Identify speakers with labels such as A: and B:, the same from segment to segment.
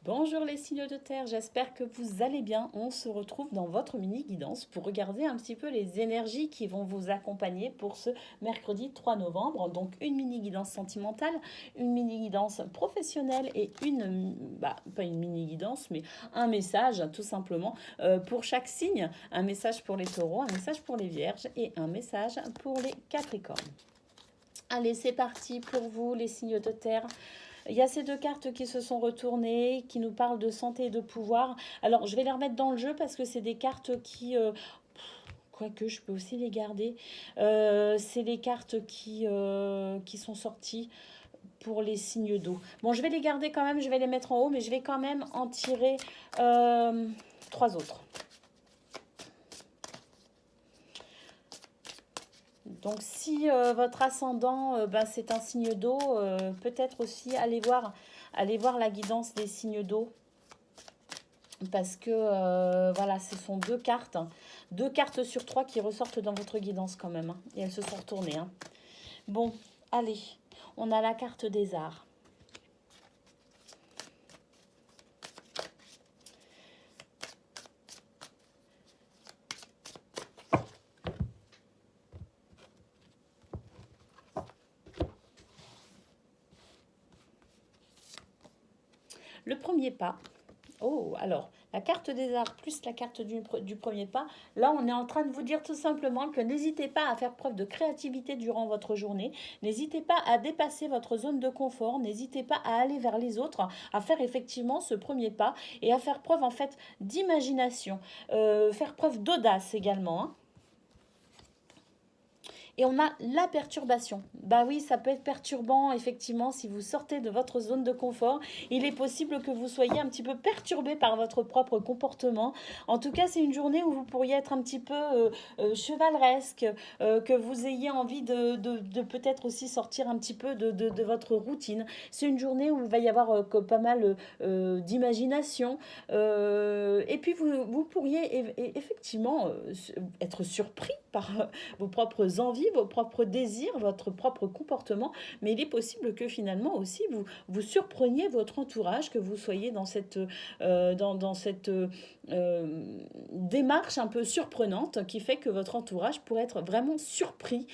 A: Bonjour les signes de terre, j'espère que vous allez bien. On se retrouve dans votre mini guidance pour regarder un petit peu les énergies qui vont vous accompagner pour ce mercredi 3 novembre. Donc une mini guidance sentimentale, une mini guidance professionnelle et pas une mini guidance, mais un message tout simplement pour chaque signe. Un message pour les taureaux, un message pour les vierges et un message pour les capricornes. Allez, c'est parti pour vous les signes de terre. Il y a ces deux cartes qui se sont retournées, qui nous parlent de santé et de pouvoir. Alors, je vais les remettre dans le jeu parce que c'est des cartes qui... quoique, je peux aussi les garder. C'est les cartes qui sont sorties pour les signes d'eau. Bon, je vais les garder quand même, je vais les mettre en haut, mais je vais quand même en tirer trois autres. Donc si votre ascendant, c'est un signe d'eau, peut-être aussi aller voir la guidance des signes d'eau. Parce que voilà, ce sont deux cartes sur trois qui ressortent dans votre guidance quand même. Hein, et elles se sont retournées. Hein. Bon, allez, on a la carte des arts. Le premier pas. Oh, alors, la carte des arts plus la carte du premier pas. Là, on est en train de vous dire tout simplement que n'hésitez pas à faire preuve de créativité durant votre journée. N'hésitez pas à dépasser votre zone de confort. N'hésitez pas à aller vers les autres, à faire effectivement ce premier pas et à faire preuve en fait d'imagination. Faire preuve d'audace également. Hein. Et on a la perturbation. Bah oui, ça peut être perturbant, effectivement, si vous sortez de votre zone de confort. Il est possible que vous soyez un petit peu perturbé par votre propre comportement. En tout cas, c'est une journée où vous pourriez être un petit peu chevaleresque, que vous ayez envie de peut-être aussi sortir un petit peu de votre routine. C'est une journée où il va y avoir pas mal d'imagination. Et puis, vous pourriez effectivement être surpris par vos propres envies, vos propres désirs, votre propre comportement, mais il est possible que finalement aussi vous surpreniez votre entourage, que vous soyez dans cette, dans cette démarche un peu surprenante qui fait que votre entourage pourrait être vraiment surpris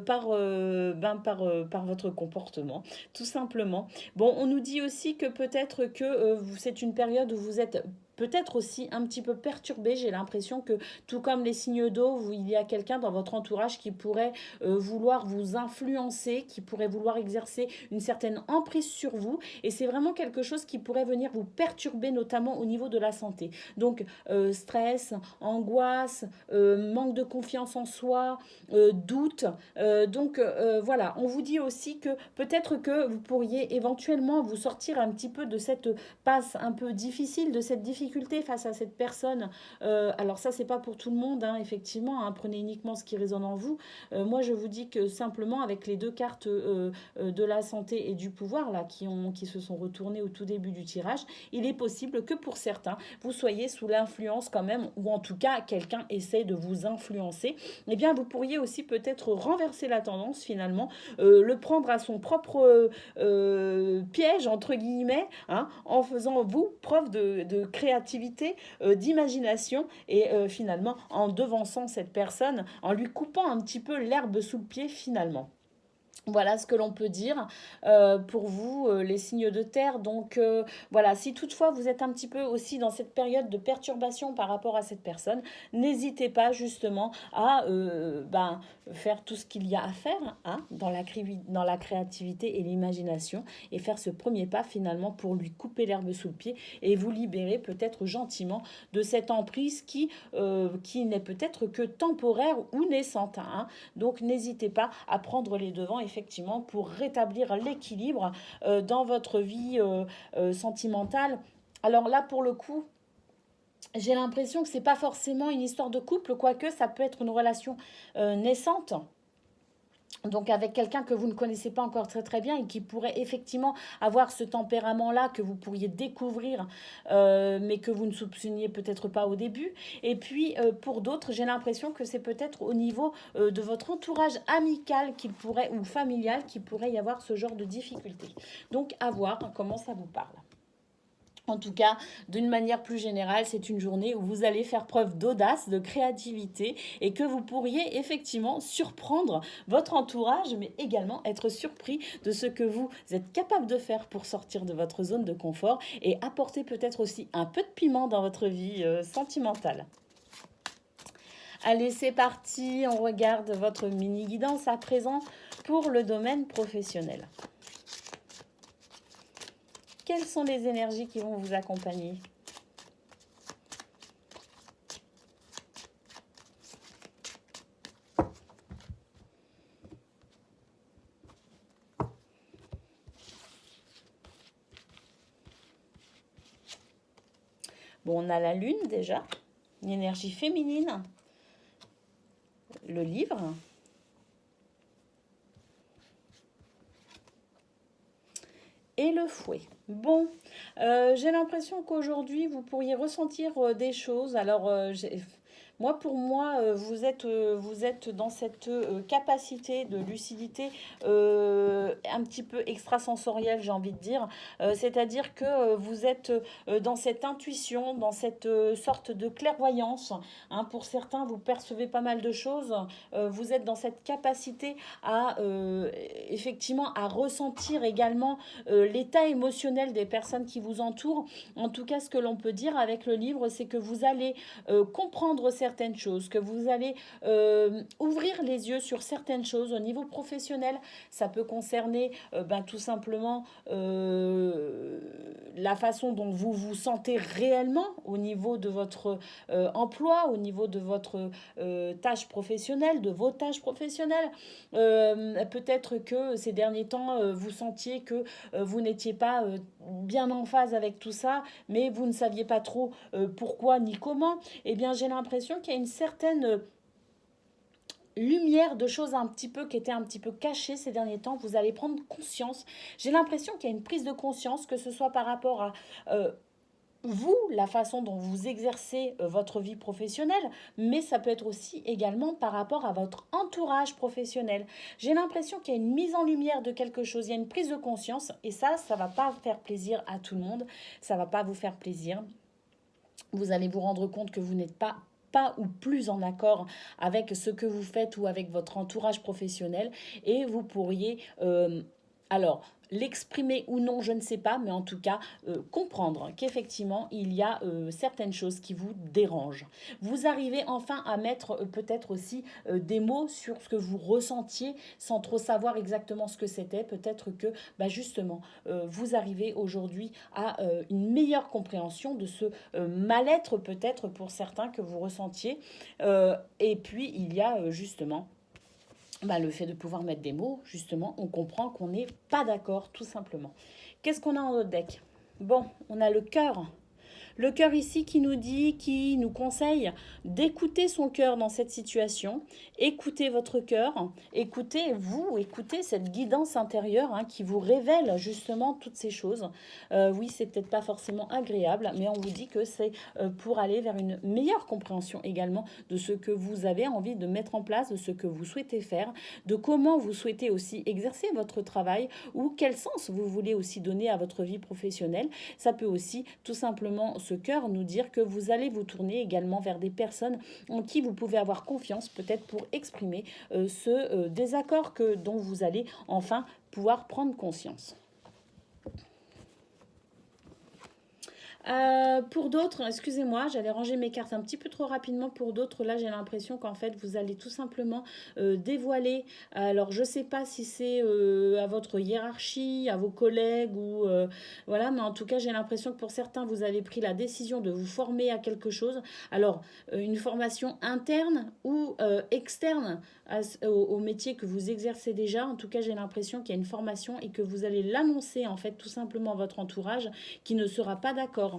A: par votre comportement, tout simplement. Bon, on nous dit aussi que peut-être que c'est une période où vous êtes peut-être aussi un petit peu perturbé. J'ai l'impression que tout comme les signes d'eau, il y a quelqu'un dans votre entourage qui pourrait vouloir vous influencer, qui pourrait vouloir exercer une certaine emprise sur vous. Et c'est vraiment quelque chose qui pourrait venir vous perturber, notamment au niveau de la santé. Donc, stress, angoisse, manque de confiance en soi, doute. Voilà, on vous dit aussi que peut-être que vous pourriez éventuellement vous sortir un petit peu de cette passe un peu difficile, de cette difficulté face à cette personne. Alors ça, c'est pas pour tout le monde, hein, effectivement. Hein, prenez uniquement ce qui résonne en vous. Moi, je vous dis que simplement avec les deux cartes de la santé et du pouvoir là qui se sont retournées au tout début du tirage, il est possible que pour certains, vous soyez sous l'influence quand même, ou en tout cas quelqu'un essaie de vous influencer. Eh bien, vous pourriez aussi peut-être renverser la tendance finalement, le prendre à son propre piège entre guillemets, hein, en faisant vous preuve de créativité, d'imagination et finalement en devançant cette personne, en lui coupant un petit peu l'herbe sous le pied finalement. Voilà ce que l'on peut dire pour vous, les signes de terre. Donc voilà, si toutefois vous êtes un petit peu aussi dans cette période de perturbation par rapport à cette personne, n'hésitez pas justement à faire tout ce qu'il y a à faire hein, dans la créativité et l'imagination et faire ce premier pas finalement pour lui couper l'herbe sous le pied et vous libérer peut-être gentiment de cette emprise qui n'est peut-être que temporaire ou naissante. Hein. Donc n'hésitez pas à prendre les devants effectivement pour rétablir l'équilibre dans votre vie sentimentale. Alors là pour le coup, j'ai l'impression que c'est pas forcément une histoire de couple, quoique ça peut être une relation naissante. Donc avec quelqu'un que vous ne connaissez pas encore très très bien et qui pourrait effectivement avoir ce tempérament-là que vous pourriez découvrir, mais que vous ne soupçonniez peut-être pas au début. Et puis pour d'autres, j'ai l'impression que c'est peut-être au niveau de votre entourage amical qu'il pourrait ou familial qu'il pourrait y avoir ce genre de difficulté. Donc à voir comment ça vous parle. En tout cas, d'une manière plus générale, c'est une journée où vous allez faire preuve d'audace, de créativité et que vous pourriez effectivement surprendre votre entourage, mais également être surpris de ce que vous êtes capable de faire pour sortir de votre zone de confort et apporter peut-être aussi un peu de piment dans votre vie sentimentale. Allez, c'est parti, on regarde votre mini-guidance à présent pour le domaine professionnel. Quelles sont les énergies qui vont vous accompagner? Bon, on a la lune déjà, une énergie féminine, le livre, et le fouet. Bon, j'ai l'impression qu'aujourd'hui, vous pourriez ressentir des choses. Alors, pour moi, vous êtes dans cette capacité de lucidité un petit peu extrasensorielle, j'ai envie de dire. C'est-à-dire que vous êtes dans cette intuition, dans cette sorte de clairvoyance. Hein. Pour certains, vous percevez pas mal de choses. Vous êtes dans cette capacité à effectivement à ressentir également l'état émotionnel des personnes qui vous entourent. En tout cas, ce que l'on peut dire avec le livre, c'est que vous allez comprendre certaines choses, que vous allez ouvrir les yeux sur certaines choses au niveau professionnel. Ça peut concerner tout simplement la façon dont vous vous sentez réellement au niveau de votre emploi, au niveau de votre tâche professionnelle, de vos tâches professionnelles. Peut-être que ces derniers temps, vous sentiez que vous n'étiez pas bien en phase avec tout ça, mais vous ne saviez pas trop pourquoi ni comment. Eh bien, j'ai l'impression qu'il y a une certaine lumière de choses qui étaient un petit peu cachées ces derniers temps. Vous allez prendre conscience. J'ai l'impression qu'il y a une prise de conscience, que ce soit par rapport à vous, la façon dont vous exercez votre vie professionnelle, mais ça peut être aussi également par rapport à votre entourage professionnel. J'ai l'impression qu'il y a une mise en lumière de quelque chose, il y a une prise de conscience, et ça va pas faire plaisir à tout le monde, ça va pas vous faire plaisir. Vous allez vous rendre compte que vous n'êtes pas ou plus en accord avec ce que vous faites ou avec votre entourage professionnel, et vous pourriez alors l'exprimer ou non, je ne sais pas, mais en tout cas comprendre qu'effectivement il y a certaines choses qui vous dérangent. Vous arrivez enfin à mettre peut-être aussi des mots sur ce que vous ressentiez sans trop savoir exactement ce que c'était. Peut-être que justement vous arrivez aujourd'hui à une meilleure compréhension de ce mal-être peut-être pour certains que vous ressentiez. Et puis il y a justement le fait de pouvoir mettre des mots, justement, on comprend qu'on n'est pas d'accord, tout simplement. Qu'est-ce qu'on a en notre deck? Bon, on a le cœur. Le cœur ici qui nous conseille d'écouter son cœur dans cette situation. Écoutez votre cœur, écoutez cette guidance intérieure qui vous révèle justement toutes ces choses. Oui, c'est peut-être pas forcément agréable, mais on vous dit que c'est pour aller vers une meilleure compréhension également de ce que vous avez envie de mettre en place, de ce que vous souhaitez faire, de comment vous souhaitez aussi exercer votre travail ou quel sens vous voulez aussi donner à votre vie professionnelle. Ça peut aussi tout simplement ce cœur nous dire que vous allez vous tourner également vers des personnes en qui vous pouvez avoir confiance, peut-être pour exprimer ce désaccord dont vous allez enfin pouvoir prendre conscience. Pour d'autres, excusez-moi, j'allais ranger mes cartes un petit peu trop rapidement. Pour d'autres, là, j'ai l'impression qu'en fait, vous allez tout simplement dévoiler. Alors, je sais pas si c'est à votre hiérarchie, à vos collègues ou voilà, mais en tout cas, j'ai l'impression que pour certains, vous avez pris la décision de vous former à quelque chose. Alors, une formation interne ou externe au métier que vous exercez déjà. En tout cas, j'ai l'impression qu'il y a une formation et que vous allez l'annoncer en fait tout simplement à votre entourage qui ne sera pas d'accord.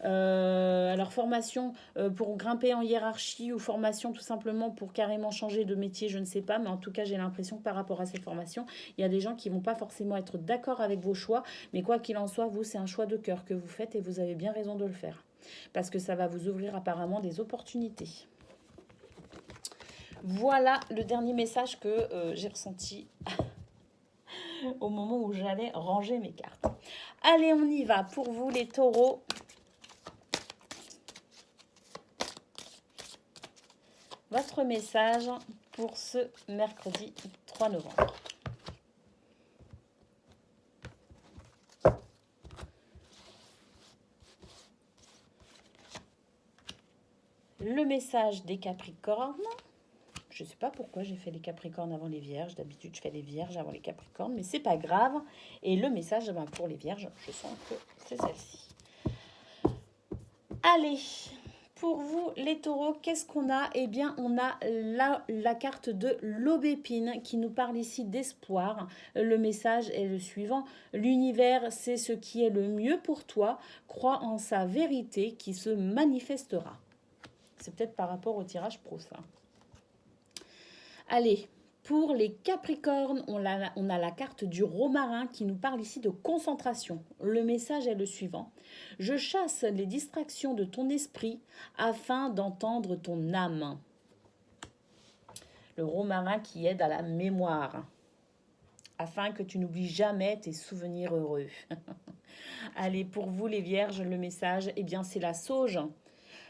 A: Alors formation pour grimper en hiérarchie ou formation tout simplement pour carrément changer de métier, je ne sais pas, mais en tout cas j'ai l'impression que par rapport à cette formation, il y a des gens qui vont pas forcément être d'accord avec vos choix, mais quoi qu'il en soit, vous c'est un choix de cœur que vous faites et vous avez bien raison de le faire parce que ça va vous ouvrir apparemment des opportunités. Voilà le dernier message que j'ai ressenti au moment où j'allais ranger mes cartes. Allez, on y va pour vous les taureaux. votre message pour ce mercredi 3 novembre. Le message des Capricornes. Je ne sais pas pourquoi j'ai fait les Capricornes avant les Vierges. D'habitude, je fais les Vierges avant les Capricornes, mais c'est pas grave. Et le message pour les Vierges, je sens que c'est celle-ci. Allez, pour vous, les taureaux, qu'est-ce qu'on a? Eh bien, on a la carte de l'aubépine qui nous parle ici d'espoir. Le message est le suivant. L'univers, c'est ce qui est le mieux pour toi. Crois en sa vérité qui se manifestera. C'est peut-être par rapport au tirage pro, ça. Allez, pour les Capricornes, on a la carte du romarin qui nous parle ici de concentration. Le message est le suivant. Je chasse les distractions de ton esprit afin d'entendre ton âme. Le romarin qui aide à la mémoire, afin que tu n'oublies jamais tes souvenirs heureux. Allez, pour vous les Vierges, le message, eh bien c'est la sauge.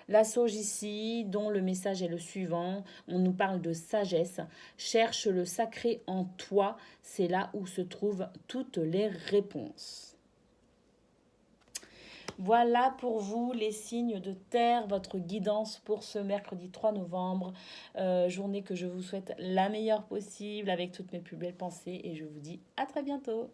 A: La sauge ici, dont le message est le suivant, on nous parle de sagesse. Cherche le sacré en toi, c'est là où se trouvent toutes les réponses. Voilà pour vous les signes de terre, votre guidance pour ce mercredi 3 novembre. Journée que je vous souhaite la meilleure possible avec toutes mes plus belles pensées et je vous dis à très bientôt.